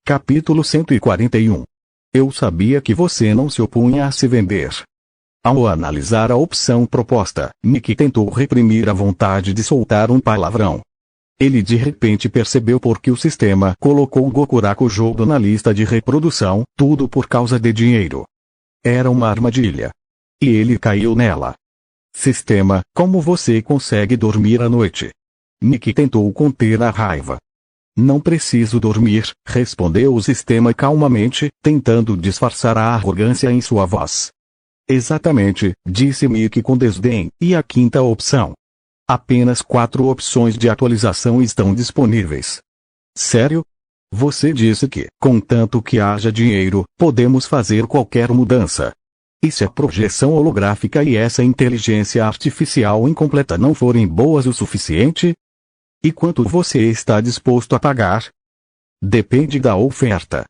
Capítulo 141. Eu sabia que você não se opunha a se vender. Ao analisar a opção proposta, Mickey tentou reprimir a vontade de soltar um palavrão. Ele de repente percebeu por que o sistema colocou Gokuraku Jodo na lista de reprodução, tudo por causa de dinheiro. Era uma armadilha. E ele caiu nela. Sistema, como você consegue dormir à noite? Mickey tentou conter a raiva. Não preciso dormir, respondeu o sistema calmamente, tentando disfarçar a arrogância em sua voz. Exatamente, disse Mickey com desdém, e a quinta opção? Apenas 4 opções de atualização estão disponíveis. Sério? Você disse que, contanto que haja dinheiro, podemos fazer qualquer mudança. E se a projeção holográfica e essa inteligência artificial incompleta não forem boas o suficiente? E quanto você está disposto a pagar? Depende da oferta.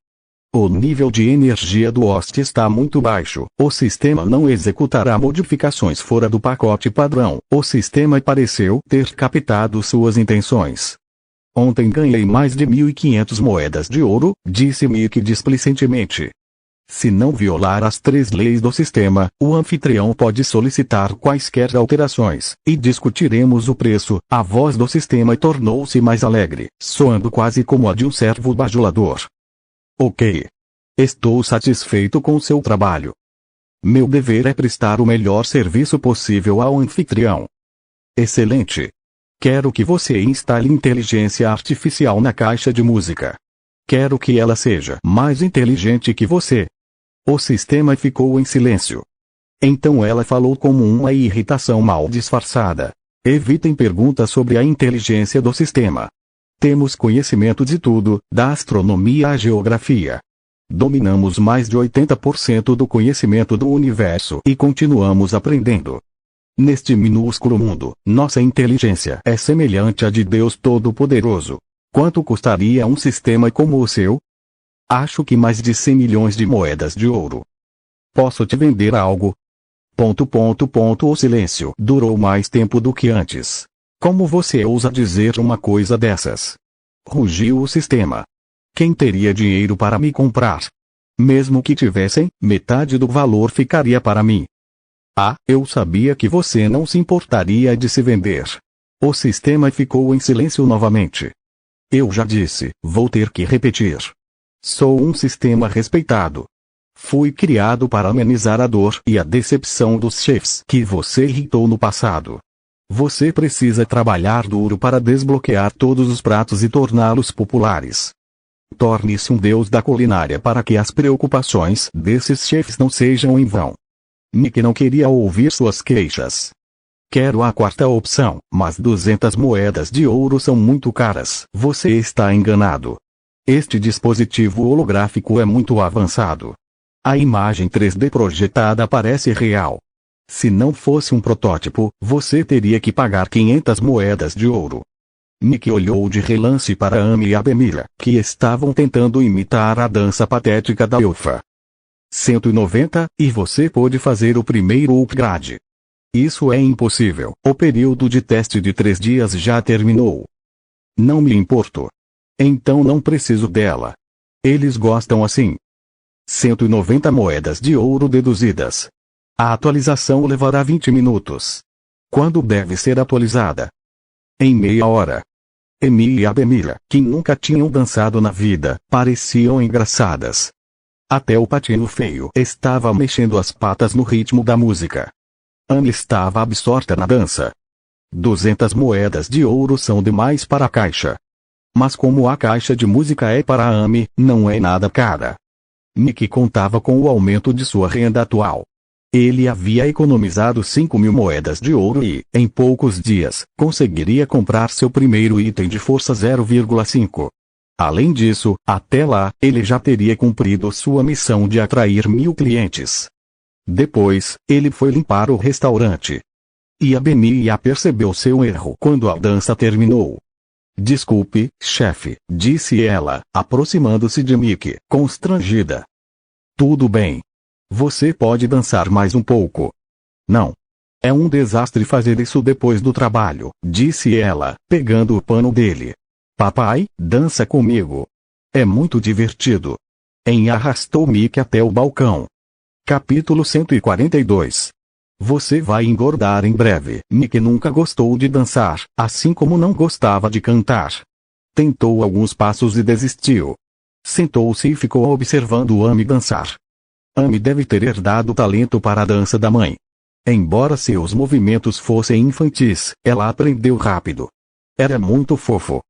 O nível de energia do host está muito baixo. O sistema não executará modificações fora do pacote padrão. O sistema pareceu ter captado suas intenções. Ontem ganhei mais de 1.500 moedas de ouro, disse Mickey displicentemente. Se não violar as 3 leis do sistema, o anfitrião pode solicitar quaisquer alterações, e discutiremos o preço. A voz do sistema tornou-se mais alegre, soando quase como a de um servo bajulador. Ok. Estou satisfeito com seu trabalho. Meu dever é prestar o melhor serviço possível ao anfitrião. Excelente. Quero que você instale inteligência artificial na caixa de música. Quero que ela seja mais inteligente que você. O sistema ficou em silêncio. Então ela falou como uma irritação mal disfarçada. Evitem perguntas sobre a inteligência do sistema. Temos conhecimento de tudo, da astronomia à geografia. Dominamos mais de 80% do conhecimento do universo e continuamos aprendendo. Neste minúsculo mundo, nossa inteligência é semelhante à de Deus Todo-Poderoso. Quanto custaria um sistema como o seu? Acho que mais de 100 milhões de moedas de ouro. Posso te vender algo? O silêncio durou mais tempo do que antes. Como você ousa dizer uma coisa dessas? Rugiu o sistema. Quem teria dinheiro para me comprar? Mesmo que tivessem, metade do valor ficaria para mim. Ah, eu sabia que você não se importaria de se vender. O sistema ficou em silêncio novamente. Eu já disse, vou ter que repetir. Sou um sistema respeitado. Fui criado para amenizar a dor e a decepção dos chefes que você irritou no passado. Você precisa trabalhar duro para desbloquear todos os pratos e torná-los populares. Torne-se um deus da culinária para que as preocupações desses chefes não sejam em vão. Mickey não queria ouvir suas queixas. Quero a 4ª opção, mas 200 moedas de ouro são muito caras. Você está enganado. Este dispositivo holográfico é muito avançado. A imagem 3D projetada parece real. Se não fosse um protótipo, você teria que pagar 500 moedas de ouro. Mickey olhou de relance para Amy e Abemila, que estavam tentando imitar a dança patética da Elfa. 190, e você pode fazer o primeiro upgrade. Isso é impossível. O período de teste de 3 dias já terminou. Não me importo. Então não preciso dela. Eles gostam assim. 190 moedas de ouro deduzidas. A atualização levará 20 minutos. Quando deve ser atualizada? Em meia hora. Amy e Abemila, que nunca tinham dançado na vida, pareciam engraçadas. Até o patinho feio estava mexendo as patas no ritmo da música. Amy estava absorta na dança. 200 moedas de ouro são demais para a caixa. Mas como a caixa de música é para a Amy, não é nada cara. Mickey contava com o aumento de sua renda atual. Ele havia economizado 5.000 moedas de ouro e, em poucos dias, conseguiria comprar seu primeiro item de força 0,5. Além disso, até lá, ele já teria cumprido sua missão de atrair 1.000 clientes. Depois, ele foi limpar o restaurante. E a Bemila percebeu seu erro quando a dança terminou. Desculpe, chefe, disse ela, aproximando-se de Mickey, constrangida. Tudo bem. Você pode dançar mais um pouco. Não. É um desastre fazer isso depois do trabalho, disse ela, pegando o pano dele. Papai, dança comigo. É muito divertido. Em arrastou Mickey até o balcão. Capítulo 142. Você vai engordar em breve. Mickey nunca gostou de dançar, assim como não gostava de cantar. Tentou alguns passos e desistiu. Sentou-se e ficou observando Amy dançar. Amy deve ter herdado talento para a dança da mãe. Embora seus movimentos fossem infantis, ela aprendeu rápido. Era muito fofo.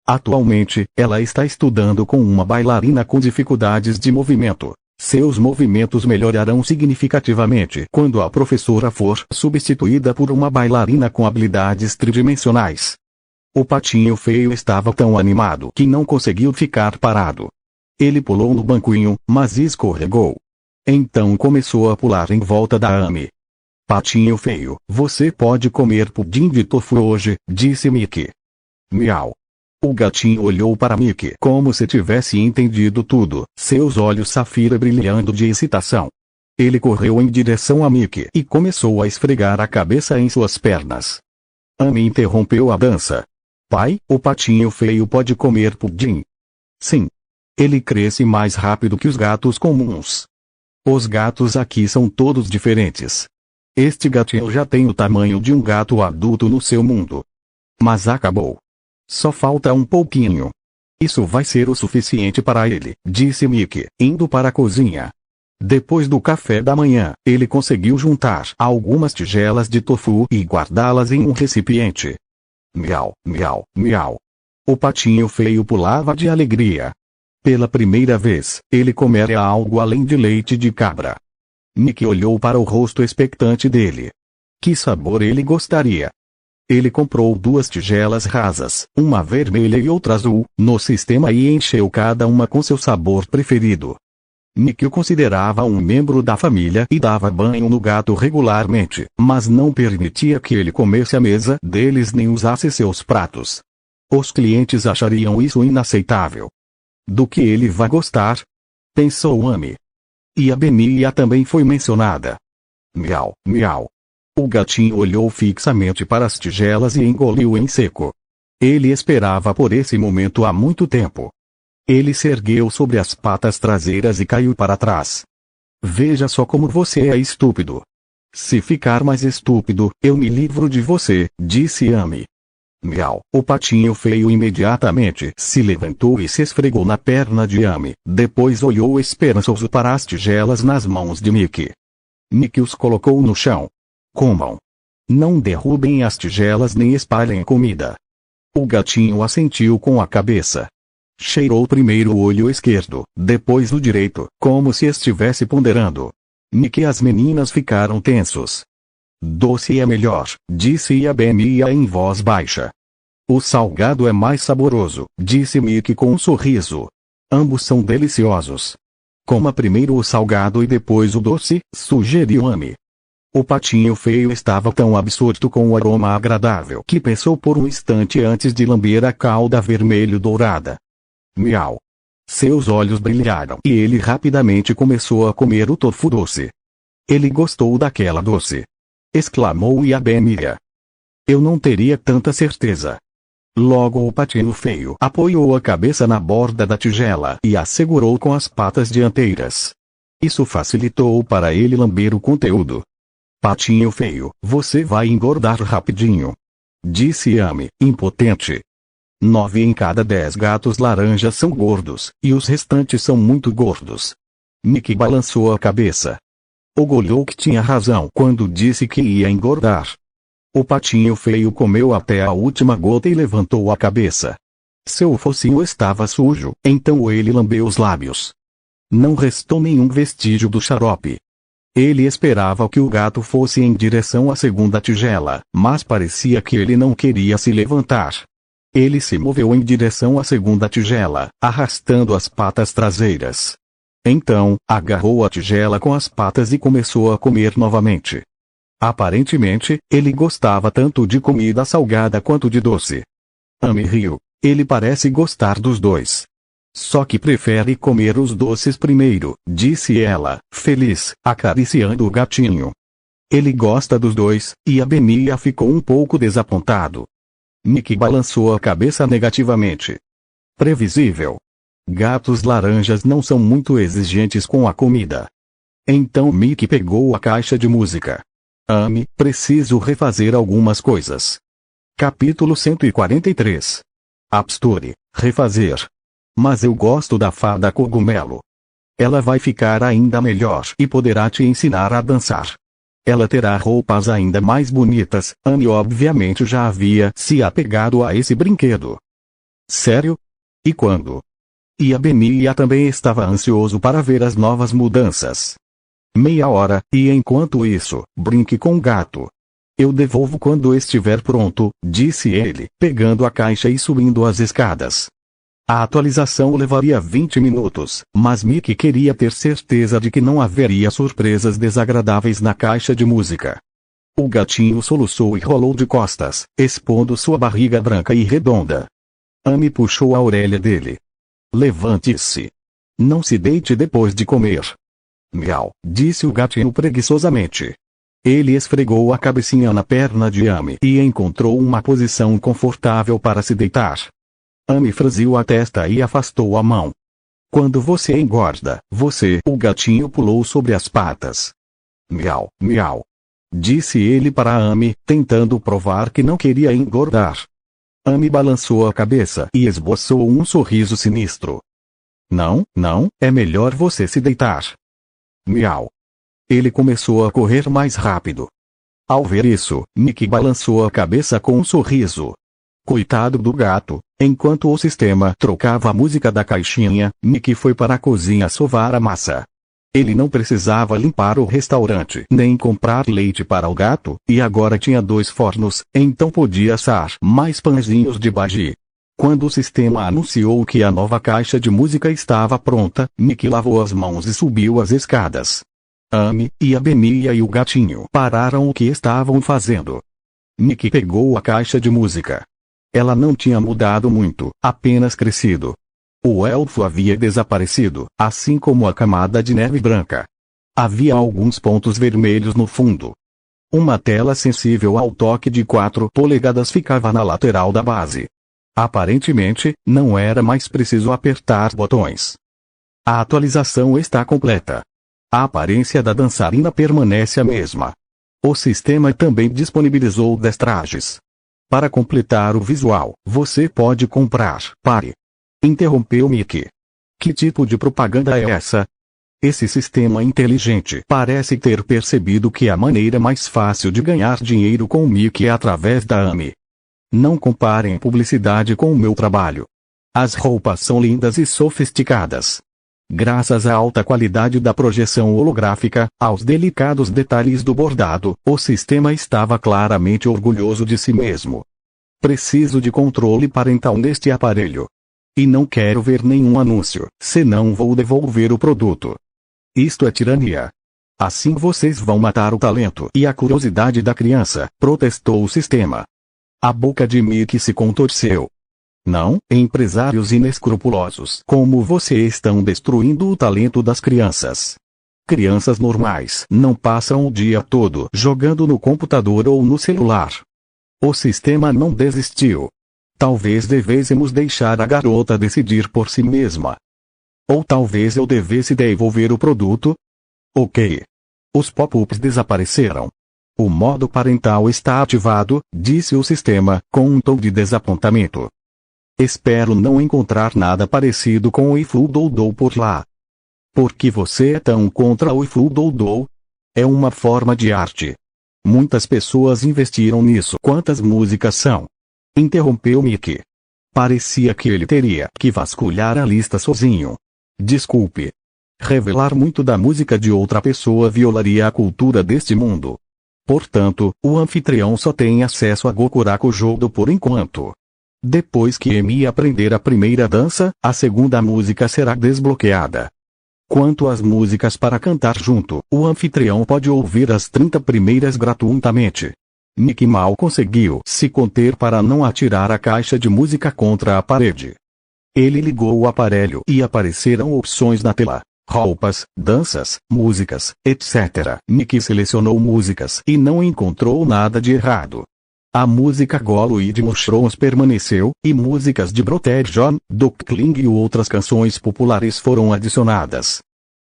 Atualmente, ela está estudando com uma bailarina com dificuldades de movimento. Seus movimentos melhorarão significativamente quando a professora for substituída por uma bailarina com habilidades tridimensionais. O patinho feio estava tão animado que não conseguiu ficar parado. Ele pulou no banquinho, mas escorregou. Então começou a pular em volta da Amy. Patinho feio, você pode comer pudim de tofu hoje, disse Mickey. Miau. O gatinho olhou para Mickey como se tivesse entendido tudo, seus olhos safira brilhando de excitação. Ele correu em direção a Mickey e começou a esfregar a cabeça em suas pernas. Amy interrompeu a dança. Pai, o patinho feio pode comer pudim. Sim. Ele cresce mais rápido que os gatos comuns. Os gatos aqui são todos diferentes. Este gatinho já tem o tamanho de um gato adulto no seu mundo. Mas acabou. Só falta um pouquinho. Isso vai ser o suficiente para ele, disse Mickey, indo para a cozinha. Depois do café da manhã, ele conseguiu juntar algumas tigelas de tofu e guardá-las em um recipiente. Miau, miau, miau. O patinho feio pulava de alegria. Pela primeira vez, ele comeria algo além de leite de cabra. Mickey olhou para o rosto expectante dele. Que sabor ele gostaria? Ele comprou 2 tigelas rasas, uma vermelha e outra azul, no sistema e encheu cada uma com seu sabor preferido. Mickey o considerava um membro da família e dava banho no gato regularmente, mas não permitia que ele comesse à mesa deles nem usasse seus pratos. Os clientes achariam isso inaceitável. Do que ele vai gostar? Pensou Amy. E a Benia também foi mencionada. Miau, miau. O gatinho olhou fixamente para as tigelas e engoliu em seco. Ele esperava por esse momento há muito tempo. Ele se ergueu sobre as patas traseiras e caiu para trás. Veja só como você é estúpido. Se ficar mais estúpido, eu me livro de você, disse Amy. Miau. O patinho feio imediatamente se levantou e se esfregou na perna de Amy, depois olhou esperançoso para as tigelas nas mãos de Mickey. Mickey os colocou no chão. Comam. Não derrubem as tigelas nem espalhem comida. O gatinho assentiu com a cabeça. Cheirou primeiro o olho esquerdo, depois o direito, como se estivesse ponderando. Mickey e as meninas ficaram tensos. Doce é melhor, disse a Benia em voz baixa. O salgado é mais saboroso, disse Mickey com um sorriso. Ambos são deliciosos. Coma primeiro o salgado e depois o doce, sugeriu Amy. O patinho feio estava tão absorto com o aroma agradável que pensou por um instante antes de lamber a cauda vermelho-dourada. Miau. Seus olhos brilharam e ele rapidamente começou a comer o tofu doce. Ele gostou daquela doce. Exclamou Iabemia. Eu não teria tanta certeza. Logo o patinho feio apoiou a cabeça na borda da tigela e a segurou com as patas dianteiras. Isso facilitou para ele lamber o conteúdo. Patinho feio, você vai engordar rapidinho. Disse Amy, impotente. 9 em cada 10 gatos laranjas são gordos, e os restantes são muito gordos. Mickey balançou a cabeça. O Golok tinha razão quando disse que ia engordar. O patinho feio comeu até a última gota e levantou a cabeça. Seu focinho estava sujo, então ele lambeu os lábios. Não restou nenhum vestígio do xarope. Ele esperava que o gato fosse em direção à segunda tigela, mas parecia que ele não queria se levantar. Ele se moveu em direção à segunda tigela, arrastando as patas traseiras. Então, agarrou a tigela com as patas e começou a comer novamente. Aparentemente, ele gostava tanto de comida salgada quanto de doce. Amy riu. Ele parece gostar dos dois. Só que prefere comer os doces primeiro, disse ela, feliz, acariciando o gatinho. Ele gosta dos dois, e a Benia ficou um pouco desapontado. Mickey balançou a cabeça negativamente. Previsível. Gatos laranjas não são muito exigentes com a comida. Então Mickey pegou a caixa de música. Amy, preciso refazer algumas coisas. Capítulo 143. App Store, refazer. Mas eu gosto da fada cogumelo. Ela vai ficar ainda melhor e poderá te ensinar a dançar. Ela terá roupas ainda mais bonitas. Amy obviamente já havia se apegado a esse brinquedo. Sério? E quando? E a Benia também estava ansioso para ver as novas mudanças. Meia hora, e enquanto isso, brinque com o gato. Eu devolvo quando estiver pronto, disse ele, pegando a caixa e subindo as escadas. A atualização levaria 20 minutos, mas Mickey queria ter certeza de que não haveria surpresas desagradáveis na caixa de música. O gatinho soluçou e rolou de costas, expondo sua barriga branca e redonda. Amy puxou a orelha dele. Levante-se. Não se deite depois de comer. Miau, disse o gatinho preguiçosamente. Ele esfregou a cabecinha na perna de Amy e encontrou uma posição confortável para se deitar. Amy franziu a testa e afastou a mão. Quando você engorda, o gatinho pulou sobre as patas. Miau, miau. Disse ele para Amy, tentando provar que não queria engordar. Amy balançou a cabeça e esboçou um sorriso sinistro. Não, é melhor você se deitar. Miau. Ele começou a correr mais rápido. Ao ver isso, Mickey balançou a cabeça com um sorriso. Coitado do gato. Enquanto o sistema trocava a música da caixinha, Mickey foi para a cozinha sovar a massa. Ele não precisava limpar o restaurante nem comprar leite para o gato, e agora tinha 2 fornos, então podia assar mais pãezinhos de bhaji. Quando o sistema anunciou que a nova caixa de música estava pronta, Mickey lavou as mãos e subiu as escadas. Amy, e a Benia e o gatinho pararam o que estavam fazendo. Mickey pegou a caixa de música. Ela não tinha mudado muito, apenas crescido. O elfo havia desaparecido, assim como a camada de neve branca. Havia alguns pontos vermelhos no fundo. Uma tela sensível ao toque de 4 polegadas ficava na lateral da base. Aparentemente, não era mais preciso apertar botões. A atualização está completa. A aparência da dançarina permanece a mesma. O sistema também disponibilizou 10 trajes. Para completar o visual, você pode comprar. Pare. Interrompeu Mickey. Que tipo de propaganda é essa? Esse sistema inteligente parece ter percebido que a maneira mais fácil de ganhar dinheiro com o Mickey é através da Amy. Não comparem publicidade com o meu trabalho. As roupas são lindas e sofisticadas. Graças à alta qualidade da projeção holográfica, aos delicados detalhes do bordado, o sistema estava claramente orgulhoso de si mesmo. Preciso de controle parental neste aparelho. E não quero ver nenhum anúncio, senão vou devolver o produto. Isto é tirania. Assim vocês vão matar o talento e a curiosidade da criança, protestou o sistema. A boca de Mickey se contorceu. Não, empresários inescrupulosos como você estão destruindo o talento das crianças. Crianças normais não passam o dia todo jogando no computador ou no celular. O sistema não desistiu. Talvez devêssemos deixar a garota decidir por si mesma. Ou talvez eu devesse devolver o produto? Ok. Os pop-ups desapareceram. O modo parental está ativado, disse o sistema, com um tom de desapontamento. Espero não encontrar nada parecido com o iFoodle por lá. Por que você é tão contra o iFoodle? É uma forma de arte. Muitas pessoas investiram nisso. Quantas músicas são? Interrompeu Mickey. Parecia que ele teria que vasculhar a lista sozinho. Desculpe. Revelar muito da música de outra pessoa violaria a cultura deste mundo. Portanto, o anfitrião só tem acesso a Gokuraku Jodo por enquanto. Depois que Amy aprender a primeira dança, a segunda música será desbloqueada. Quanto às músicas para cantar junto, o anfitrião pode ouvir as 30 primeiras gratuitamente. Mickey mal conseguiu se conter para não atirar a caixa de música contra a parede. Ele ligou o aparelho e apareceram opções na tela. Roupas, danças, músicas, etc. Mickey selecionou músicas e não encontrou nada de errado. A música Goloid Mushrooms permaneceu, e músicas de Brother John, Duckling e outras canções populares foram adicionadas.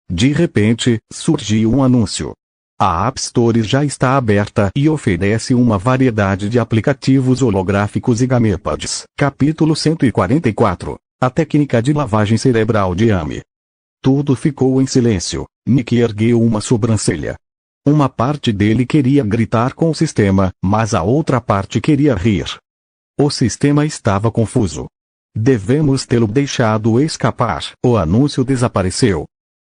De repente, surgiu um anúncio. A App Store já está aberta e oferece uma variedade de aplicativos holográficos e gamepads. Capítulo 144. A técnica de lavagem cerebral de Amy. Tudo ficou em silêncio. Mickey ergueu uma sobrancelha. Uma parte dele queria gritar com o sistema, mas a outra parte queria rir. O sistema estava confuso. Devemos tê-lo deixado escapar. O anúncio desapareceu.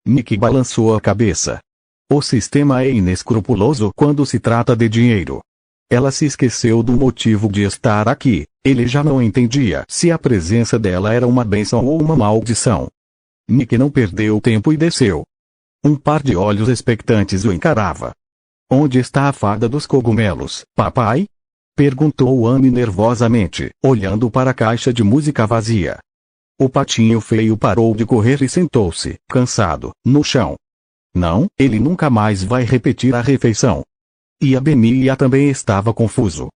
Mickey balançou a cabeça. O sistema é inescrupuloso quando se trata de dinheiro. Ela se esqueceu do motivo de estar aqui. Ele já não entendia se a presença dela era uma bênção ou uma maldição. Mickey não perdeu tempo e desceu. Um par de olhos expectantes o encarava. Onde está a fada dos cogumelos, papai? Perguntou Amy nervosamente, olhando para a caixa de música vazia. O patinho feio parou de correr e sentou-se, cansado, no chão. Não, ele nunca mais vai repetir a refeição. E a Bemia também estava confuso.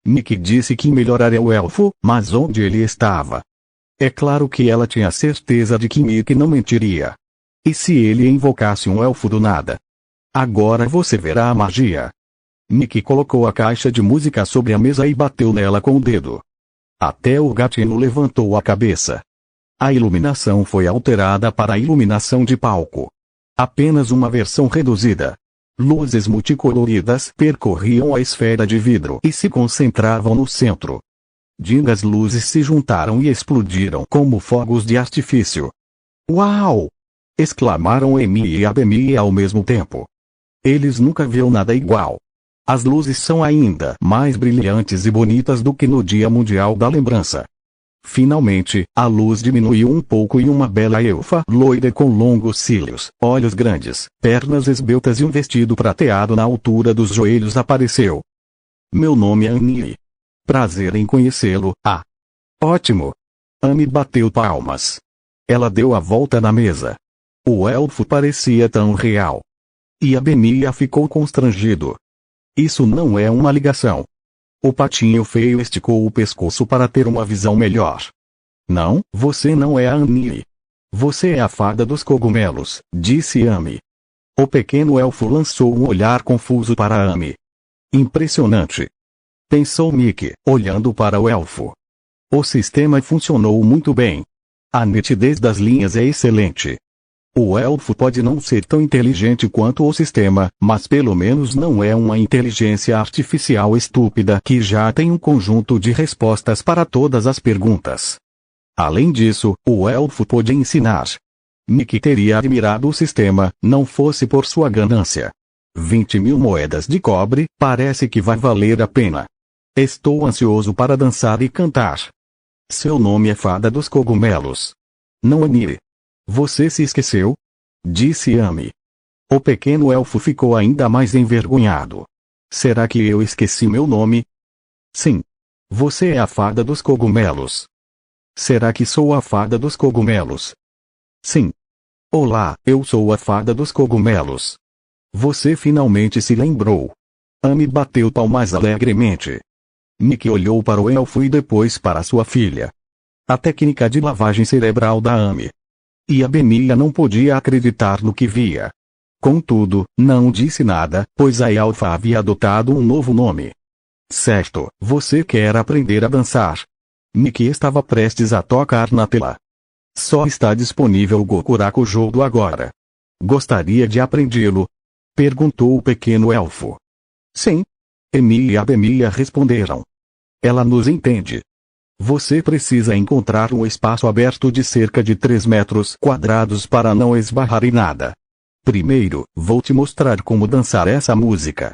Mickey disse que melhoraria o elfo, mas onde ele estava? É claro que ela tinha certeza de que Mickey não mentiria. E se ele invocasse um elfo do nada? Agora você verá a magia. Mickey colocou a caixa de música sobre a mesa e bateu nela com o dedo. Até o gatinho levantou a cabeça. A iluminação foi alterada para a iluminação de palco. Apenas uma versão reduzida. Luzes multicoloridas percorriam a esfera de vidro e se concentravam no centro. Dingas luzes se juntaram e explodiram como fogos de artifício. Uau! Exclamaram Amy e a Bemia ao mesmo tempo. Eles nunca viram nada igual. As luzes são ainda mais brilhantes e bonitas do que no Dia Mundial da Lembrança. Finalmente, a luz diminuiu um pouco e uma bela elfa loira com longos cílios, olhos grandes, pernas esbeltas e um vestido prateado na altura dos joelhos apareceu. Meu nome é Annie. Prazer em conhecê-lo, ah. Ótimo. Amy bateu palmas. Ela deu a volta na mesa. O elfo parecia tão real. E a Bemia ficou constrangido. Isso não é uma ligação. O patinho feio esticou o pescoço para ter uma visão melhor. Não, você não é a Annie. Você é a fada dos cogumelos, disse Amy. O pequeno elfo lançou um olhar confuso para Amy. Impressionante. Pensou Mickey, olhando para o elfo. O sistema funcionou muito bem. A nitidez das linhas é excelente. O elfo pode não ser tão inteligente quanto o sistema, mas pelo menos não é uma inteligência artificial estúpida que já tem um conjunto de respostas para todas as perguntas. Além disso, o elfo pode ensinar. Mickey teria admirado o sistema, não fosse por sua ganância. 20.000 moedas de cobre, parece que vai valer a pena. Estou ansioso para dançar e cantar. Seu nome é Fada dos Cogumelos. Não Annie. Você se esqueceu? Disse Amy. O pequeno elfo ficou ainda mais envergonhado. Será que eu esqueci meu nome? Sim. Você é a fada dos cogumelos. Será que sou a fada dos cogumelos? Sim. Olá, eu sou a fada dos cogumelos. Você finalmente se lembrou. Amy bateu palmas alegremente. Mickey olhou para o elfo e depois para sua filha. A técnica de lavagem cerebral da Amy. E a Bemia não podia acreditar no que via. Contudo, não disse nada, pois a elfa havia adotado um novo nome. Certo, você quer aprender a dançar. Mickey estava prestes a tocar na tela. Só está disponível o Gokuraku Jodo agora. Gostaria de aprendê-lo? Perguntou o pequeno elfo. Sim. Amy e a Bemia responderam. Ela nos entende. Você precisa encontrar um espaço aberto de cerca de 3 metros quadrados para não esbarrar em nada. Primeiro, vou te mostrar como dançar essa música.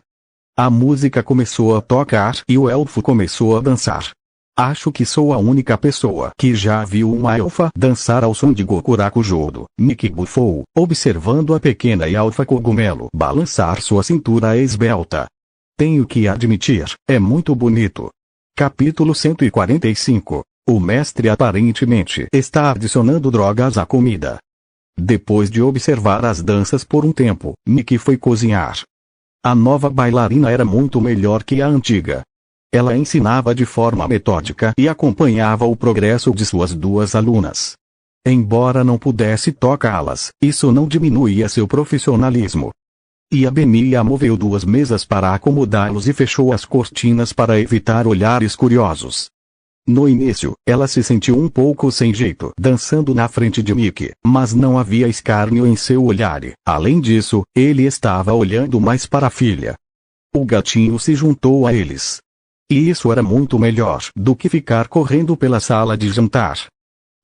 A música começou a tocar e o elfo começou a dançar. Acho que sou a única pessoa que já viu uma elfa dançar ao som de Gokuraku Jodo. Mickey bufou, observando a pequena elfa cogumelo balançar sua cintura esbelta. Tenho que admitir, é muito bonito. Capítulo 145. O mestre aparentemente está adicionando drogas à comida. Depois de observar as danças por um tempo, Mickey foi cozinhar. A nova bailarina era muito melhor que a antiga. Ela ensinava de forma metódica e acompanhava o progresso de suas duas alunas. Embora não pudesse tocá-las, isso não diminuía seu profissionalismo. Iabemia moveu duas mesas para acomodá-los e fechou as cortinas para evitar olhares curiosos. No início, ela se sentiu um pouco sem jeito dançando na frente de Mickey, mas não havia escárnio em seu olhar e, além disso, ele estava olhando mais para a filha. O gatinho se juntou a eles. E isso era muito melhor do que ficar correndo pela sala de jantar.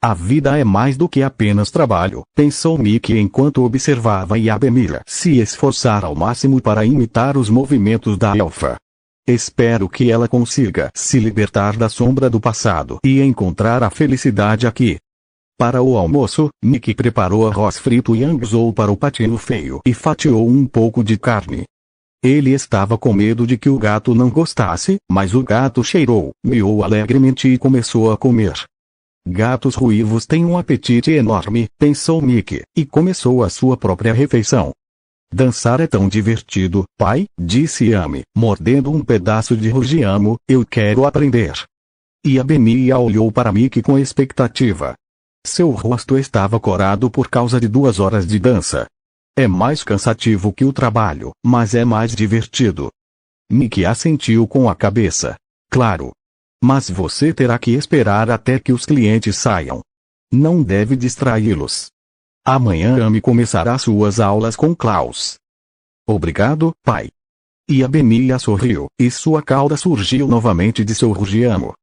A vida é mais do que apenas trabalho, pensou Mickey enquanto observava Iabemia se esforçar ao máximo para imitar os movimentos da elfa. Espero que ela consiga se libertar da sombra do passado e encontrar a felicidade aqui. Para o almoço, Mickey preparou arroz frito e anguizou para o patinho feio e fatiou um pouco de carne. Ele estava com medo de que o gato não gostasse, mas o gato cheirou, miou alegremente e começou a comer. Gatos ruivos têm um apetite enorme, pensou Mickey, e começou a sua própria refeição. Dançar é tão divertido, pai, disse Amy, mordendo um pedaço de rugiamo, eu quero aprender. Iabemia olhou para Mickey com expectativa. Seu rosto estava corado por causa de 2 horas de dança. É mais cansativo que o trabalho, mas é mais divertido. Mickey assentiu com a cabeça. Claro. Mas você terá que esperar até que os clientes saiam. Não deve distraí-los. Amanhã Amy começará suas aulas com Klaus. Obrigado, pai. Iabemia sorriu, e sua cauda surgiu novamente de seu rugiamo.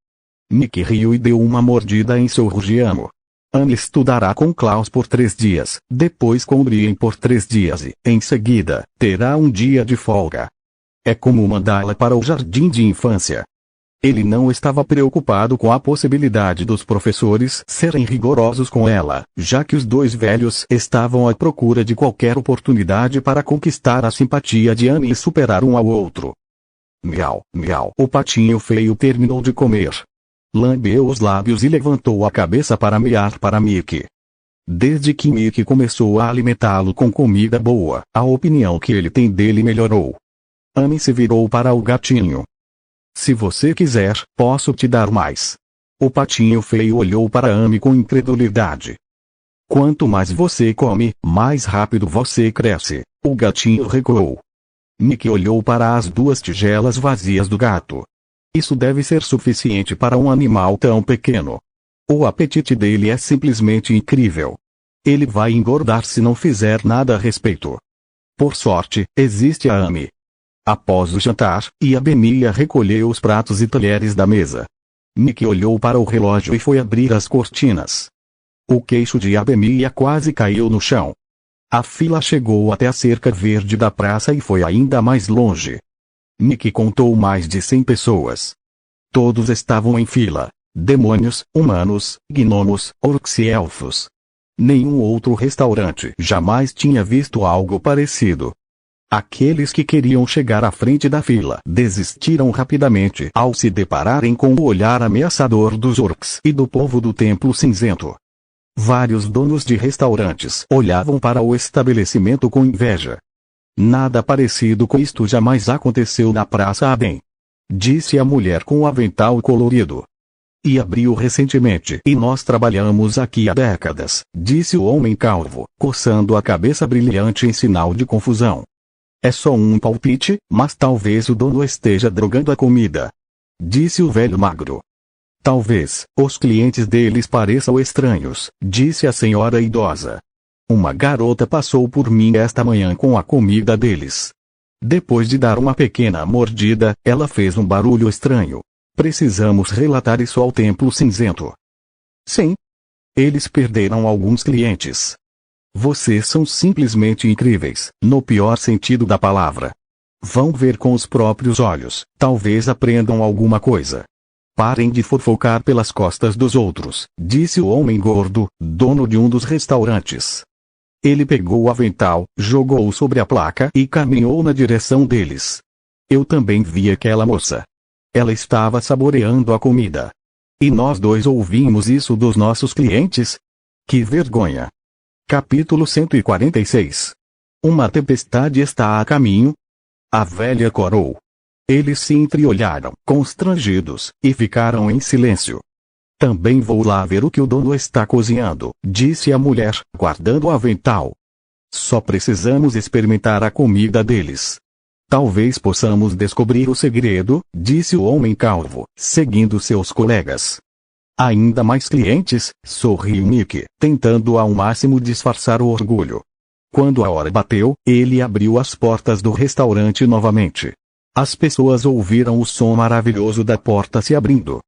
Mickey riu e deu uma mordida em seu rugiamo. Amy estudará com Klaus por 3 dias, depois com Brian por 3 dias e, em seguida, terá um dia de folga. É como mandá-la para o jardim de infância. Ele não estava preocupado com a possibilidade dos professores serem rigorosos com ela, já que os 2 velhos estavam à procura de qualquer oportunidade para conquistar a simpatia de Amy e superar um ao outro. Miau, miau. O patinho feio terminou de comer. Lambeu os lábios e levantou a cabeça para miar para Mickey. Desde que Mickey começou a alimentá-lo com comida boa, a opinião que ele tem dele melhorou. Amy se virou para o gatinho. Se você quiser, posso te dar mais. O patinho feio olhou para Amy com incredulidade. Quanto mais você come, mais rápido você cresce, o gatinho recuou. Mickey olhou para as 2 tigelas vazias do gato. Isso deve ser suficiente para um animal tão pequeno. O apetite dele é simplesmente incrível. Ele vai engordar se não fizer nada a respeito. Por sorte, existe a Amy. Após o jantar, Iabemia recolheu os pratos e talheres da mesa. Mickey olhou para o relógio e foi abrir as cortinas. O queixo de Iabemia quase caiu no chão. A fila chegou até a cerca verde da praça e foi ainda mais longe. Mickey contou mais de 100 pessoas. Todos estavam em fila. Demônios, humanos, gnomos, orcs e elfos. Nenhum outro restaurante jamais tinha visto algo parecido. Aqueles que queriam chegar à frente da fila desistiram rapidamente ao se depararem com o olhar ameaçador dos orcs e do povo do Templo Cinzento. Vários donos de restaurantes olhavam para o estabelecimento com inveja. Nada parecido com isto jamais aconteceu na Praça Aden, disse a mulher com o avental colorido. E abriu recentemente e nós trabalhamos aqui há décadas, disse o homem calvo, coçando a cabeça brilhante em sinal de confusão. É só um palpite, mas talvez o dono esteja drogando a comida, disse o velho magro. Talvez os clientes deles pareçam estranhos, disse a senhora idosa. Uma garota passou por mim esta manhã com a comida deles. Depois de dar uma pequena mordida, ela fez um barulho estranho. Precisamos relatar isso ao Templo Cinzento. Sim. Eles perderam alguns clientes. Vocês são simplesmente incríveis, no pior sentido da palavra. Vão ver com os próprios olhos, talvez aprendam alguma coisa. Parem de fofocar pelas costas dos outros, disse o homem gordo, dono de um dos restaurantes. Ele pegou o avental, jogou-o sobre a placa e caminhou na direção deles. Eu também vi aquela moça. Ela estava saboreando a comida. E nós 2 ouvimos isso dos nossos clientes? Que vergonha! Capítulo 146. Uma tempestade está a caminho? A velha corou. Eles se entreolharam, constrangidos, e ficaram em silêncio. Também vou lá ver o que o dono está cozinhando, disse a mulher, guardando o avental. Só precisamos experimentar a comida deles. Talvez possamos descobrir o segredo, disse o homem calvo, seguindo seus colegas. Ainda mais clientes, sorriu Mickey, tentando ao máximo disfarçar o orgulho. Quando a hora bateu, ele abriu as portas do restaurante novamente. As pessoas ouviram o som maravilhoso da porta se abrindo.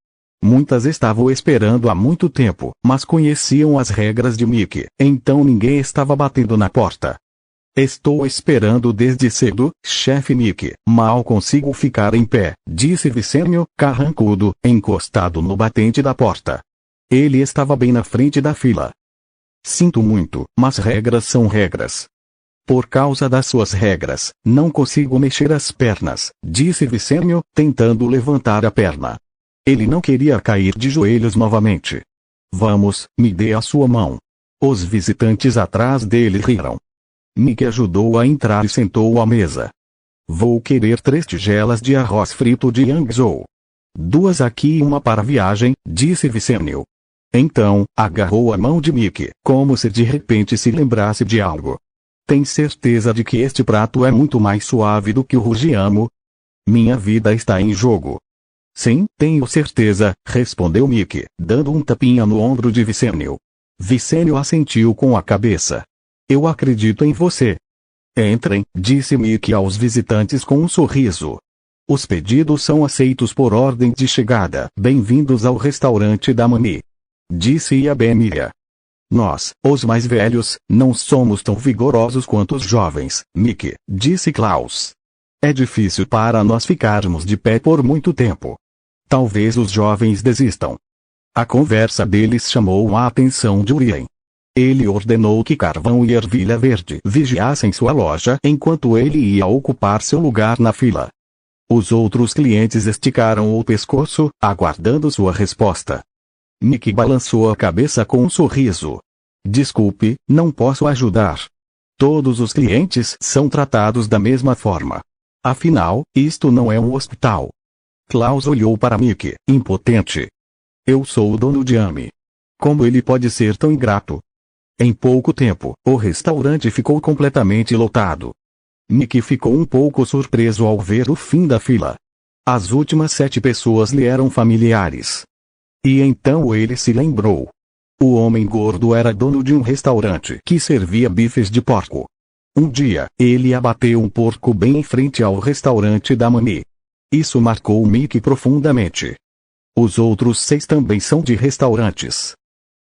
Muitas estavam esperando há muito tempo, mas conheciam as regras de Mickey, então ninguém estava batendo na porta. Estou esperando desde cedo, chefe Mickey, mal consigo ficar em pé, disse Vicênio, carrancudo, encostado no batente da porta. Ele estava bem na frente da fila. Sinto muito, mas regras são regras. Por causa das suas regras, não consigo mexer as pernas, disse Vicênio, tentando levantar a perna. Ele não queria cair de joelhos novamente. Vamos, me dê a sua mão. Os visitantes atrás dele riram. Mickey ajudou a entrar e sentou à mesa. Vou querer 3 tigelas de arroz frito de Yangzhou. 2 aqui e 1 para a viagem, disse Vicênio. Então, agarrou a mão de Mickey, como se de repente se lembrasse de algo. Tem certeza de que este prato é muito mais suave do que o rugiamo? Minha vida está em jogo. Sim, tenho certeza, respondeu Mickey, dando um tapinha no ombro de Vicênio. Vicênio assentiu com a cabeça. Eu acredito em você. Entrem, disse Mickey aos visitantes com um sorriso. Os pedidos são aceitos por ordem de chegada. Bem-vindos ao restaurante da Mami. Disse Yabemia. Nós, os mais velhos, não somos tão vigorosos quanto os jovens, Mickey, disse Klaus. É difícil para nós ficarmos de pé por muito tempo. Talvez os jovens desistam. A conversa deles chamou a atenção de Urien. Ele ordenou que Carvão e Ervilha Verde vigiassem sua loja enquanto ele ia ocupar seu lugar na fila. Os outros clientes esticaram o pescoço, aguardando sua resposta. Mickey balançou a cabeça com um sorriso. Desculpe, não posso ajudar. Todos os clientes são tratados da mesma forma. Afinal, isto não é um hospital. Klaus olhou para Mickey, impotente. Eu sou o dono de Ami. Como ele pode ser tão ingrato? Em pouco tempo, o restaurante ficou completamente lotado. Mickey ficou um pouco surpreso ao ver o fim da fila. As últimas 7 pessoas lhe eram familiares. E então ele se lembrou. O homem gordo era dono de um restaurante que servia bifes de porco. Um dia, ele abateu um porco bem em frente ao restaurante da Mami. Isso marcou Mickey profundamente. Os outros 6 também são de restaurantes.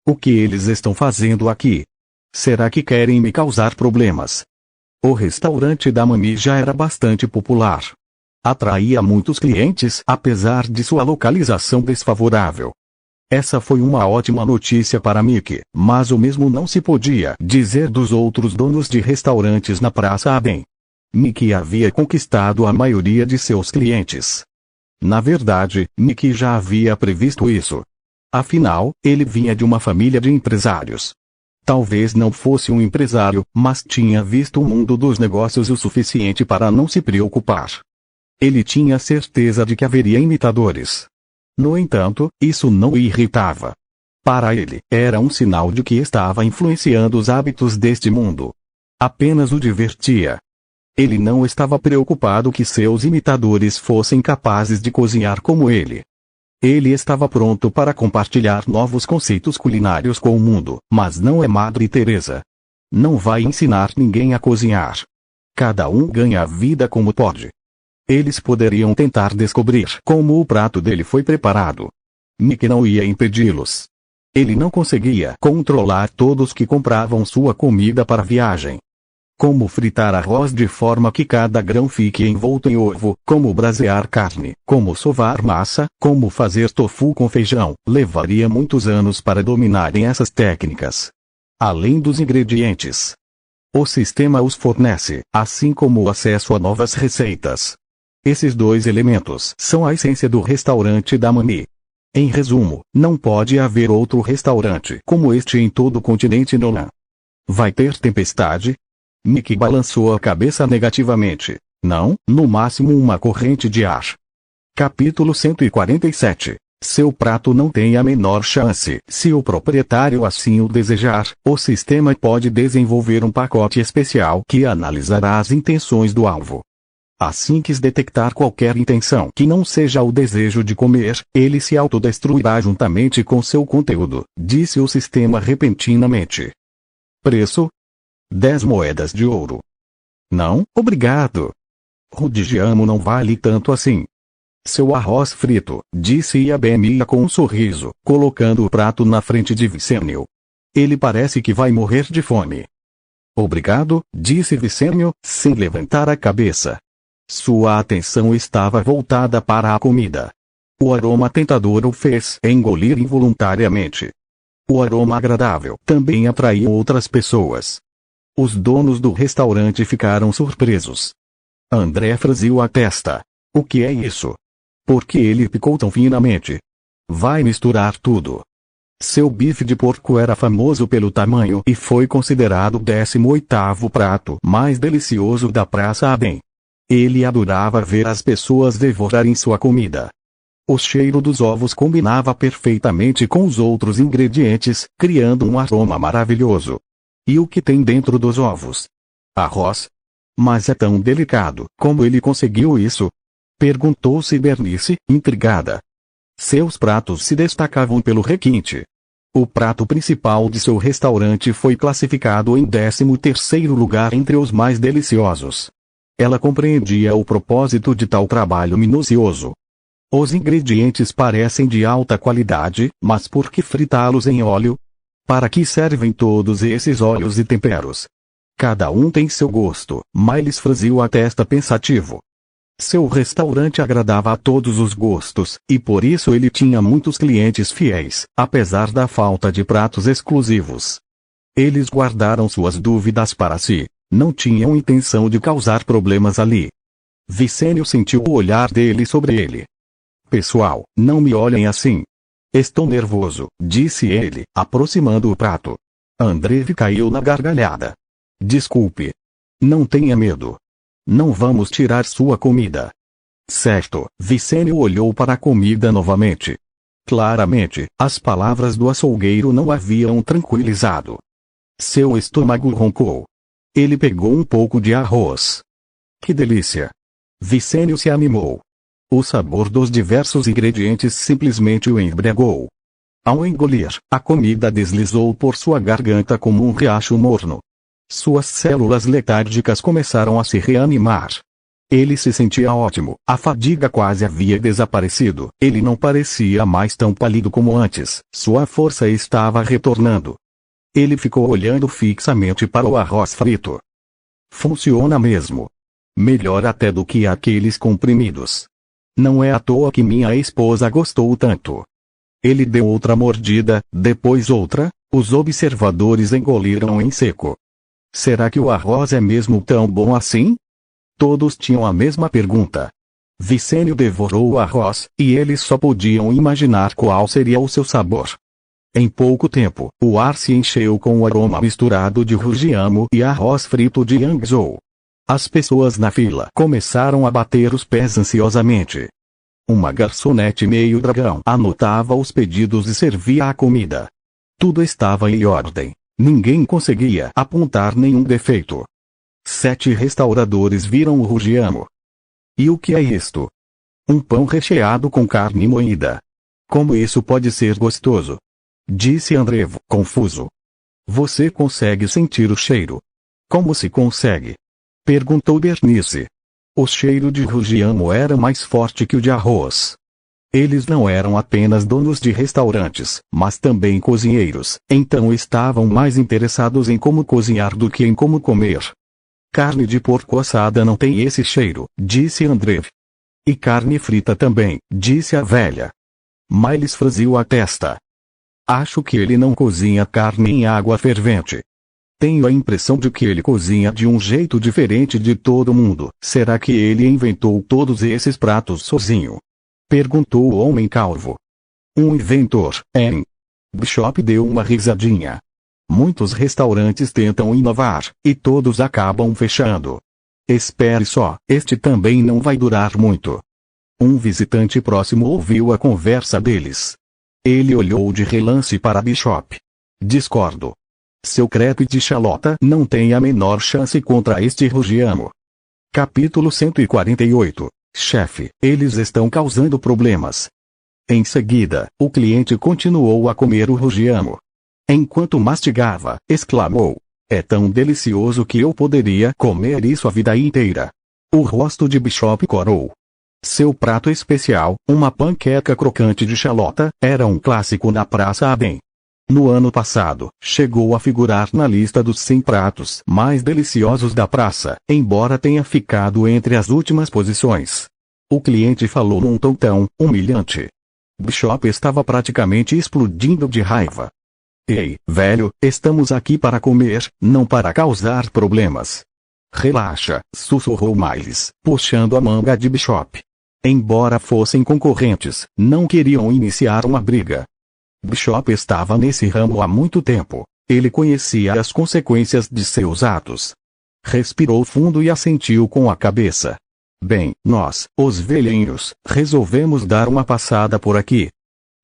O que eles estão fazendo aqui? Será que querem me causar problemas? O restaurante da Mami já era bastante popular. Atraía muitos clientes apesar de sua localização desfavorável. Essa foi uma ótima notícia para Mickey, mas o mesmo não se podia dizer dos outros donos de restaurantes na Praça Aben. Mickey havia conquistado a maioria de seus clientes. Na verdade, Mickey já havia previsto isso. Afinal, ele vinha de uma família de empresários. Talvez não fosse um empresário, mas tinha visto o mundo dos negócios o suficiente para não se preocupar. Ele tinha certeza de que haveria imitadores. No entanto, isso não o irritava. Para ele, era um sinal de que estava influenciando os hábitos deste mundo. Apenas o divertia. Ele não estava preocupado que seus imitadores fossem capazes de cozinhar como ele. Ele estava pronto para compartilhar novos conceitos culinários com o mundo, mas não é Madre Teresa. Não vai ensinar ninguém a cozinhar. Cada um ganha a vida como pode. Eles poderiam tentar descobrir como o prato dele foi preparado. Mickey não ia impedi-los. Ele não conseguia controlar todos que compravam sua comida para a viagem. Como fritar arroz de forma que cada grão fique envolto em ovo, como brasear carne, como sovar massa, como fazer tofu com feijão, levaria muitos anos para dominarem essas técnicas. Além dos ingredientes. O sistema os fornece, assim como o acesso a novas receitas. Esses 2 elementos são a essência do restaurante da Mami. Em resumo, não pode haver outro restaurante como este em todo o continente Nolan. Vai ter tempestade? Mickey balançou a cabeça negativamente. Não, no máximo uma corrente de ar. Capítulo 147. Seu prato não tem a menor chance. Se o proprietário assim o desejar, o sistema pode desenvolver um pacote especial que analisará as intenções do alvo. Assim que detectar qualquer intenção que não seja o desejo de comer, ele se autodestruirá juntamente com seu conteúdo, disse o sistema repentinamente. Preço: 10 moedas de ouro. Não, obrigado. Rudigiamo não vale tanto assim. Seu arroz frito, disse Iabemia com um sorriso, colocando o prato na frente de Vicênio. Ele parece que vai morrer de fome. Obrigado, disse Vicênio, sem levantar a cabeça. Sua atenção estava voltada para a comida. O aroma tentador o fez engolir involuntariamente. O aroma agradável também atraiu outras pessoas. Os donos do restaurante ficaram surpresos. André franziu a testa. O que é isso? Por que ele picou tão finamente? Vai misturar tudo. Seu bife de porco era famoso pelo tamanho e foi considerado o 18º prato mais delicioso da Praça Adem. Ele adorava ver as pessoas devorarem sua comida. O cheiro dos ovos combinava perfeitamente com os outros ingredientes, criando um aroma maravilhoso. E o que tem dentro dos ovos? Arroz? Mas é tão delicado, como ele conseguiu isso? Perguntou-se Bernice, intrigada. Seus pratos se destacavam pelo requinte. O prato principal de seu restaurante foi classificado em 13º lugar entre os mais deliciosos. Ela compreendia o propósito de tal trabalho minucioso. Os ingredientes parecem de alta qualidade, mas por que fritá-los em óleo? Para que servem todos esses óleos e temperos? Cada um tem seu gosto. Miles franziu a testa pensativo. Seu restaurante agradava a todos os gostos, e por isso ele tinha muitos clientes fiéis, apesar da falta de pratos exclusivos. Eles guardaram suas dúvidas para si. Não tinham intenção de causar problemas ali. Vicênio sentiu o olhar dele sobre ele. Pessoal, não me olhem assim. Estou nervoso, disse ele, aproximando o prato. André caiu na gargalhada. Desculpe. Não tenha medo. Não vamos tirar sua comida. Certo, Vicênio olhou para a comida novamente. Claramente, as palavras do açougueiro não haviam tranquilizado. Seu estômago roncou. Ele pegou um pouco de arroz. Que delícia! Vicênio se animou. O sabor dos diversos ingredientes simplesmente o embriagou. Ao engolir, a comida deslizou por sua garganta como um riacho morno. Suas células letárgicas começaram a se reanimar. Ele se sentia ótimo, a fadiga quase havia desaparecido, ele não parecia mais tão pálido como antes, sua força estava retornando. Ele ficou olhando fixamente para o arroz frito. Funciona mesmo. Melhor até do que aqueles comprimidos. Não é à toa que minha esposa gostou tanto. Ele deu outra mordida, depois outra, os observadores engoliram em seco. Será que o arroz é mesmo tão bom assim? Todos tinham a mesma pergunta. Vicênio devorou o arroz, e eles só podiam imaginar qual seria o seu sabor. Em pouco tempo, o ar se encheu com o aroma misturado de rugiamo e arroz frito de Yangzhou. As pessoas na fila começaram a bater os pés ansiosamente. Uma garçonete meio dragão anotava os pedidos e servia a comida. Tudo estava em ordem. Ninguém conseguia apontar nenhum defeito. 7 restauradores viram o rugiamo. E o que é isto? Um pão recheado com carne moída. Como isso pode ser gostoso? Disse Andrevo, confuso. Você consegue sentir o cheiro? Como se consegue? Perguntou Bernice. O cheiro de rugiamo era mais forte que o de arroz. Eles não eram apenas donos de restaurantes, mas também cozinheiros, então estavam mais interessados em como cozinhar do que em como comer. Carne de porco assada não tem esse cheiro, disse André. E carne frita também, disse a velha. Miles franziu a testa. Acho que ele não cozinha carne em água fervente. Tenho a impressão de que ele cozinha de um jeito diferente de todo mundo. Será que ele inventou todos esses pratos sozinho? Perguntou o homem calvo. Um inventor, hein? Bishop deu uma risadinha. Muitos restaurantes tentam inovar, e todos acabam fechando. Espere só, este também não vai durar muito. Um visitante próximo ouviu a conversa deles. Ele olhou de relance para Bishop. Discordo. Seu crepe de Xalota não tem a menor chance contra este Rugiamo. Capítulo 148. Chefe, eles estão causando problemas. Em seguida, o cliente continuou a comer o Rugiamo. Enquanto mastigava, exclamou: é tão delicioso que eu poderia comer isso a vida inteira. O rosto de Bishop corou. Seu prato especial, uma panqueca crocante de Xalota, era um clássico na Praça Aden. No ano passado, chegou a figurar na lista dos 100 pratos mais deliciosos da praça, embora tenha ficado entre as últimas posições. O cliente falou num tom tão humilhante. Bishop estava praticamente explodindo de raiva. Ei, velho, estamos aqui para comer, não para causar problemas. Relaxa, sussurrou Miles, puxando a manga de Bishop. Embora fossem concorrentes, não queriam iniciar uma briga. Bishop estava nesse ramo há muito tempo. Ele conhecia as consequências de seus atos. Respirou fundo e assentiu com a cabeça. Bem, nós, os velhinhos, resolvemos dar uma passada por aqui.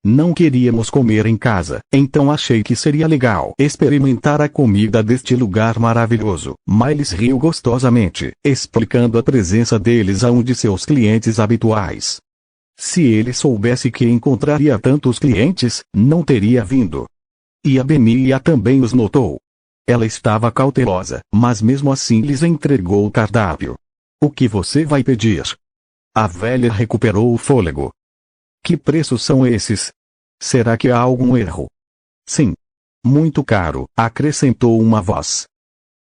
Não queríamos comer em casa, então achei que seria legal experimentar a comida deste lugar maravilhoso. Miles riu gostosamente, explicando a presença deles a um de seus clientes habituais. Se ele soubesse que encontraria tantos clientes, não teria vindo. E a Bemia também os notou. Ela estava cautelosa, mas mesmo assim lhes entregou o cardápio. O que você vai pedir? A velha recuperou o fôlego. Que preços são esses? Será que há algum erro? Sim. Muito caro, acrescentou uma voz.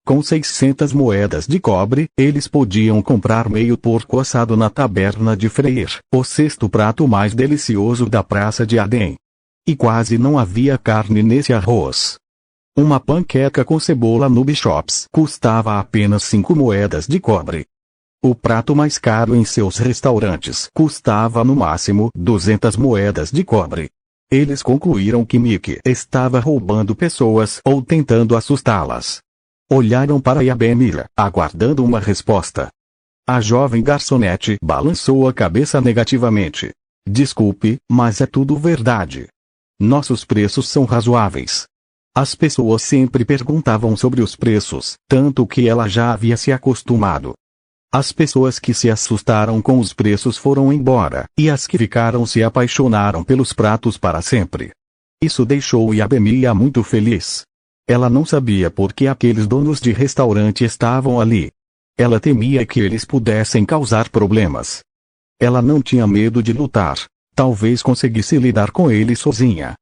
Com 600 moedas de cobre, eles podiam comprar meio porco assado na taberna de Freyr, o sexto prato mais delicioso da praça de Aden. E quase não havia carne nesse arroz. Uma panqueca com cebola no Bishops custava apenas 5 moedas de cobre. O prato mais caro em seus restaurantes custava no máximo 200 moedas de cobre. Eles concluíram que Mickey estava roubando pessoas ou tentando assustá-las. Olharam para Yabemira, aguardando uma resposta. A jovem garçonete balançou a cabeça negativamente. Desculpe, mas é tudo verdade. Nossos preços são razoáveis. As pessoas sempre perguntavam sobre os preços, tanto que ela já havia se acostumado. As pessoas que se assustaram com os preços foram embora, e as que ficaram se apaixonaram pelos pratos para sempre. Isso deixou Yabemia muito feliz. Ela não sabia por que aqueles donos de restaurante estavam ali. Ela temia que eles pudessem causar problemas. Ela não tinha medo de lutar. Talvez conseguisse lidar com eles sozinha.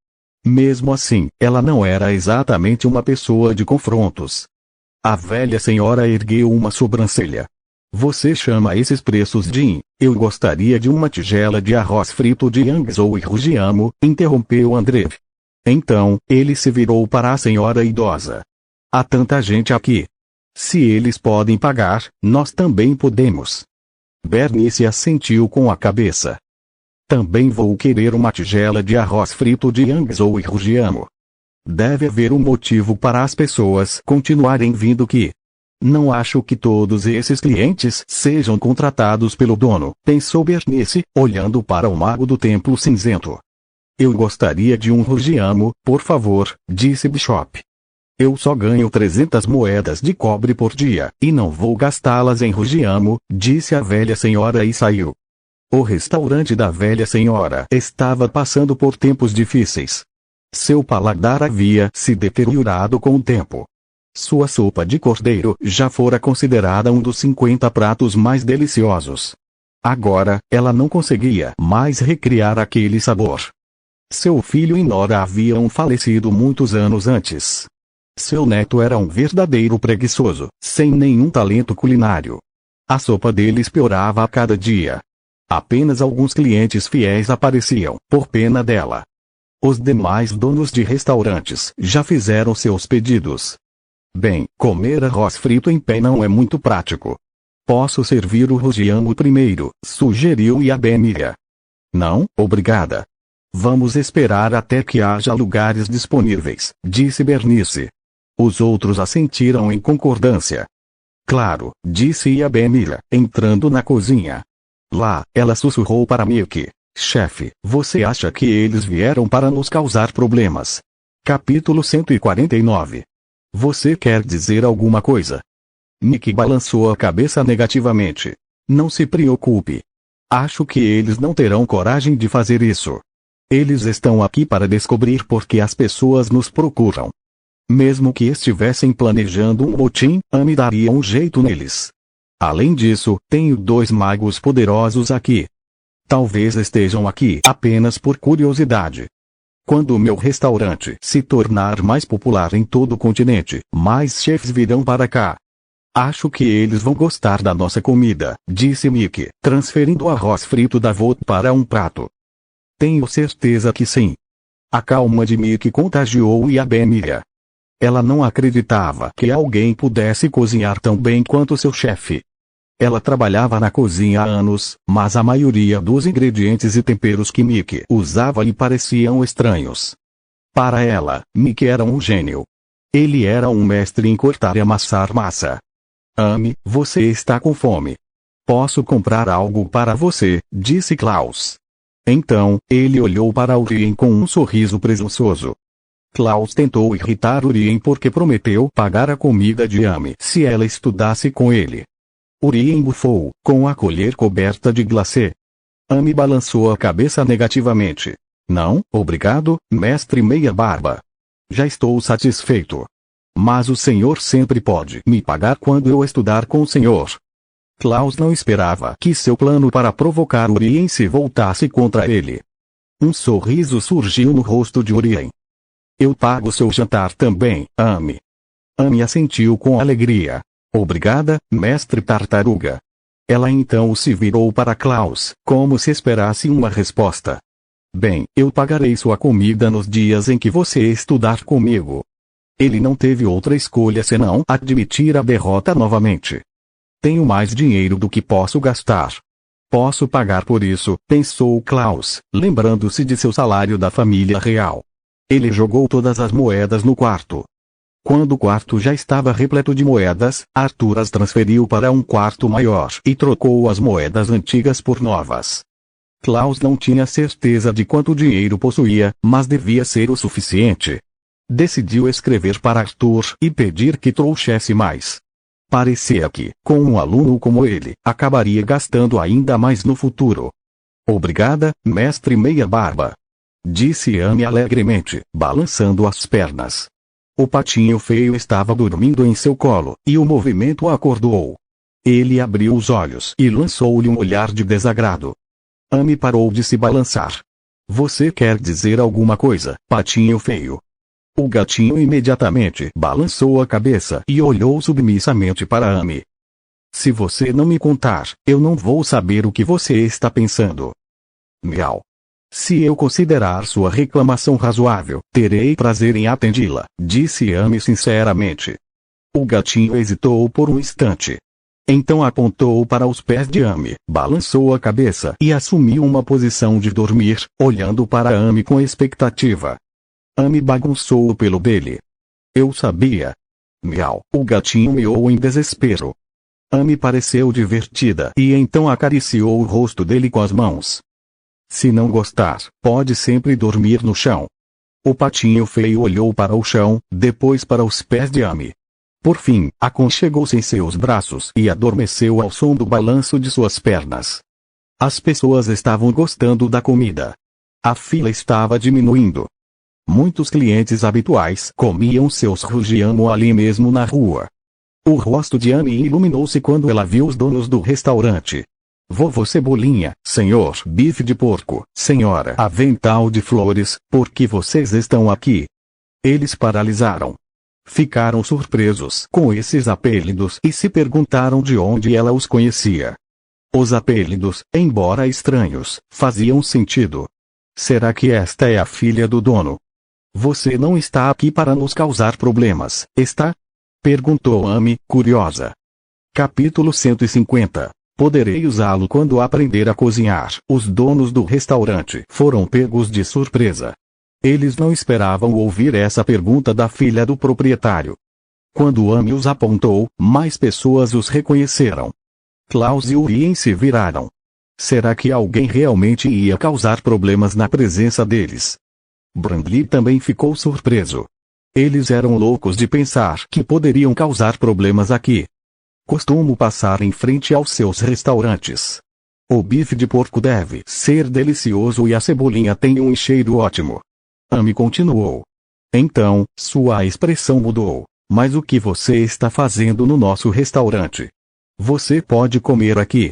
Mesmo assim, ela não era exatamente uma pessoa de confrontos. A velha senhora ergueu uma sobrancelha. Você chama esses preços de eu gostaria de uma tigela de arroz frito de Yangzhou e Rugiamo, interrompeu André. Então, ele se virou para a senhora idosa. Há tanta gente aqui. Se eles podem pagar, nós também podemos. Bernice assentiu com a cabeça. Também vou querer uma tigela de arroz frito de Yangzhou e Rugiamo. Deve haver um motivo para as pessoas continuarem vindo aqui. Não acho que todos esses clientes sejam contratados pelo dono, pensou Bernice, olhando para o mago do templo cinzento. Eu gostaria de um Rugiamo, por favor, disse Bishop. Eu só ganho 300 moedas de cobre por dia, e não vou gastá-las em Rugiamo, disse a velha senhora e saiu. O restaurante da velha senhora estava passando por tempos difíceis. Seu paladar havia se deteriorado com o tempo. Sua sopa de cordeiro já fora considerada um dos 50 pratos mais deliciosos. Agora, ela não conseguia mais recriar aquele sabor. Seu filho e nora haviam falecido muitos anos antes. Seu neto era um verdadeiro preguiçoso, sem nenhum talento culinário. A sopa deles piorava a cada dia. Apenas alguns clientes fiéis apareciam, por pena dela. Os demais donos de restaurantes já fizeram seus pedidos. Bem, comer arroz frito em pé não é muito prático. Posso servir o Rugiamo primeiro, sugeriu Yabemia. Não, obrigada. Vamos esperar até que haja lugares disponíveis, disse Bernice. Os outros assentiram em concordância. Claro, disse Yabemira, entrando na cozinha. Lá, ela sussurrou para Mickey. Chefe, você acha que eles vieram para nos causar problemas? Capítulo 149. Você quer dizer alguma coisa? Mickey balançou a cabeça negativamente. Não se preocupe. Acho que eles não terão coragem de fazer isso. Eles estão aqui para descobrir por que as pessoas nos procuram. Mesmo que estivessem planejando um motim, Amy daria um jeito neles. Além disso, tenho 2 magos poderosos aqui. Talvez estejam aqui apenas por curiosidade. Quando o meu restaurante se tornar mais popular em todo o continente, mais chefes virão para cá. Acho que eles vão gostar da nossa comida, disse Mickey, transferindo o arroz frito da volta para um prato. Tenho certeza que sim. A calma de Mickey contagiou Yabemira. Ela não acreditava que alguém pudesse cozinhar tão bem quanto seu chefe. Ela trabalhava na cozinha há anos, mas a maioria dos ingredientes e temperos que Mickey usava lhe pareciam estranhos. Para ela, Mickey era um gênio. Ele era um mestre em cortar e amassar massa. Amy, você está com fome. Posso comprar algo para você, disse Klaus. Então, ele olhou para Urien com um sorriso presunçoso. Klaus tentou irritar Urien porque prometeu pagar a comida de Amy se ela estudasse com ele. Urien bufou, com a colher coberta de glacê. Amy balançou a cabeça negativamente. Não, obrigado, mestre meia-barba. Já estou satisfeito. Mas o senhor sempre pode me pagar quando eu estudar com o senhor. Klaus não esperava que seu plano para provocar Urien se voltasse contra ele. Um sorriso surgiu no rosto de Urien. Eu pago seu jantar também, Amy. Amy assentiu com alegria. Obrigada, mestre tartaruga. Ela então se virou para Klaus, como se esperasse uma resposta. Bem, eu pagarei sua comida nos dias em que você estudar comigo. Ele não teve outra escolha senão admitir a derrota novamente. Tenho mais dinheiro do que posso gastar. Posso pagar por isso, pensou Klaus, lembrando-se de seu salário da família real. Ele jogou todas as moedas no quarto. Quando o quarto já estava repleto de moedas, Arthur as transferiu para um quarto maior e trocou as moedas antigas por novas. Klaus não tinha certeza de quanto dinheiro possuía, mas devia ser o suficiente. Decidiu escrever para Arthur e pedir que trouxesse mais. Parecia que, com um aluno como ele, acabaria gastando ainda mais no futuro. Obrigada, mestre meia-barba. Disse Amy alegremente, balançando as pernas. O patinho feio estava dormindo em seu colo, e o movimento o acordou. Ele abriu os olhos e lançou-lhe um olhar de desagrado. Amy parou de se balançar. Você quer dizer alguma coisa, patinho feio? O gatinho imediatamente balançou a cabeça e olhou submissamente para Amy. Se você não me contar, eu não vou saber o que você está pensando. Miau. Se eu considerar sua reclamação razoável, terei prazer em atendi-la, disse Amy sinceramente. O gatinho hesitou por um instante. Então apontou para os pés de Amy, balançou a cabeça e assumiu uma posição de dormir, olhando para Amy com expectativa. Amy bagunçou o pelo dele. Eu sabia. Miau. O gatinho miou em desespero. Amy pareceu divertida e então acariciou o rosto dele com as mãos. Se não gostar, pode sempre dormir no chão. O patinho feio olhou para o chão, depois para os pés de Amy. Por fim, aconchegou-se em seus braços e adormeceu ao som do balanço de suas pernas. As pessoas estavam gostando da comida. A fila estava diminuindo. Muitos clientes habituais comiam seus rugiamo ali mesmo na rua. O rosto de Amy iluminou-se quando ela viu os donos do restaurante. Vovô Cebolinha, senhor Bife de Porco, senhora Avental de Flores, por que vocês estão aqui? Eles paralisaram. Ficaram surpresos com esses apelidos e se perguntaram de onde ela os conhecia. Os apelidos, embora estranhos, faziam sentido. Será que esta é a filha do dono? Você não está aqui para nos causar problemas, está? Perguntou Amy, curiosa. Capítulo 150. Poderei usá-lo quando aprender a cozinhar. Os donos do restaurante foram pegos de surpresa. Eles não esperavam ouvir essa pergunta da filha do proprietário. Quando Amy os apontou, mais pessoas os reconheceram. Klaus e Urien se viraram. Será que alguém realmente ia causar problemas na presença deles? Brandly também ficou surpreso. Eles eram loucos de pensar que poderiam causar problemas aqui. Costumo passar em frente aos seus restaurantes. O bife de porco deve ser delicioso e a cebolinha tem um cheiro ótimo. Amy continuou. Então, sua expressão mudou. Mas o que você está fazendo no nosso restaurante? Você pode comer aqui.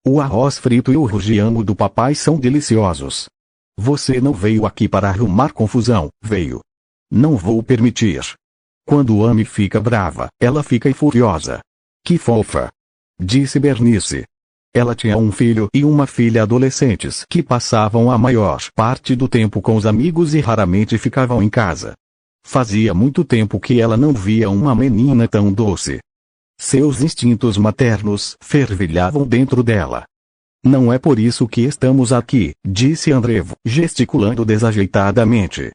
O arroz frito e o rugiamo do papai são deliciosos. Você não veio aqui para arrumar confusão, veio. Não vou permitir. Quando Amy fica brava, ela fica furiosa. Que fofa! Disse Bernice. Ela tinha um filho e uma filha adolescentes que passavam a maior parte do tempo com os amigos e raramente ficavam em casa. Fazia muito tempo que ela não via uma menina tão doce. Seus instintos maternos fervilhavam dentro dela. Não é por isso que estamos aqui, disse Andrevo, gesticulando desajeitadamente.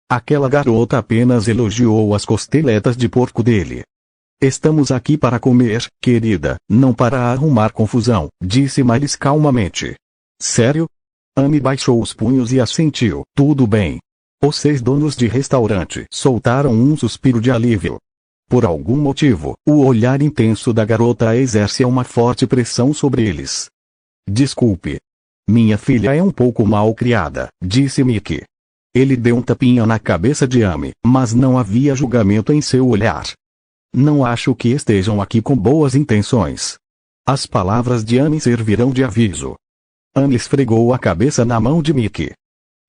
Aquela garota apenas elogiou as costeletas de porco dele. Estamos aqui para comer, querida, não para arrumar confusão, disse Miles calmamente. Sério? Amy baixou os punhos e assentiu. Tudo bem. Os 6 donos de restaurante soltaram um suspiro de alívio. Por algum motivo, o olhar intenso da garota exerce uma forte pressão sobre eles. Desculpe. Minha filha é um pouco mal criada, disse Mickey. Ele deu um tapinha na cabeça de Amy, mas não havia julgamento em seu olhar. Não acho que estejam aqui com boas intenções. As palavras de Amy servirão de aviso. Amy esfregou a cabeça na mão de Mickey.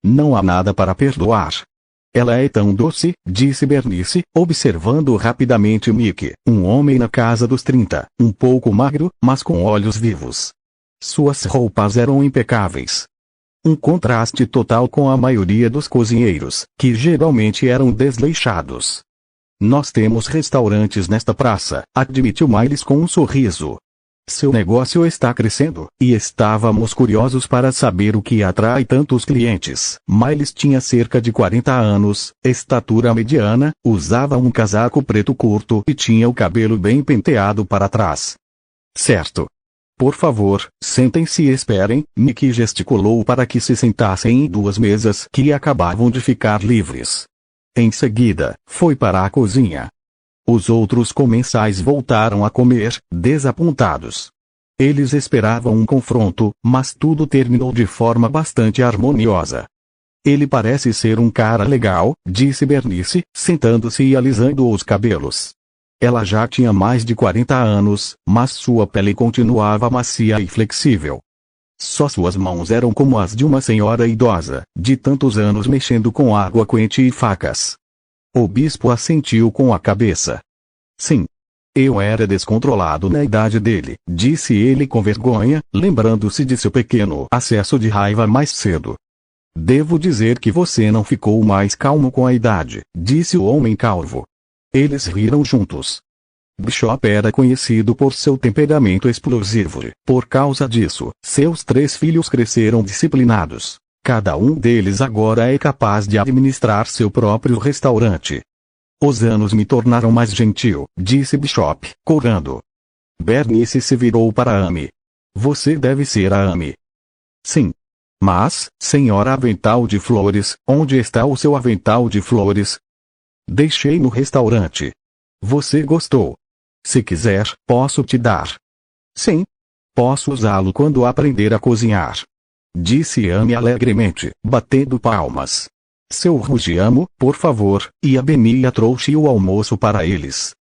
Não há nada para perdoar. Ela é tão doce, disse Bernice, observando rapidamente Mickey, um homem na casa dos 30, um pouco magro, mas com olhos vivos. Suas roupas eram impecáveis. Um contraste total com a maioria dos cozinheiros, que geralmente eram desleixados. Nós temos restaurantes nesta praça, admitiu Miles com um sorriso. Seu negócio está crescendo, e estávamos curiosos para saber o que atrai tantos clientes. Miles tinha cerca de 40 anos, estatura mediana, usava um casaco preto curto e tinha o cabelo bem penteado para trás. Certo. Por favor, sentem-se e esperem, Mickey gesticulou para que se sentassem em 2 mesas que acabavam de ficar livres. Em seguida, foi para a cozinha. Os outros comensais voltaram a comer, desapontados. Eles esperavam um confronto, mas tudo terminou de forma bastante harmoniosa. Ele parece ser um cara legal, disse Bernice, sentando-se e alisando os cabelos. Ela já tinha mais de 40 anos, mas sua pele continuava macia e flexível. Só suas mãos eram como as de uma senhora idosa, de tantos anos mexendo com água quente e facas. O bispo assentiu com a cabeça. Sim. Eu era descontrolado na idade dele, disse ele com vergonha, lembrando-se de seu pequeno acesso de raiva mais cedo. Devo dizer que você não ficou mais calmo com a idade, disse o homem calvo. Eles riram juntos. Bishop era conhecido por seu temperamento explosivo. Por causa disso, seus 3 filhos cresceram disciplinados. Cada um deles agora é capaz de administrar seu próprio restaurante. Os anos me tornaram mais gentil, disse Bishop, corando. Bernice se virou para Amy. Você deve ser a Amy. Sim. Mas, senhora Avental de Flores, onde está o seu avental de flores? Deixei no restaurante. Você gostou? Se quiser, posso te dar. Sim. Posso usá-lo quando aprender a cozinhar. Disse Amy alegremente, batendo palmas. Seu rugiamo, por favor, e a Benia trouxe o almoço para eles.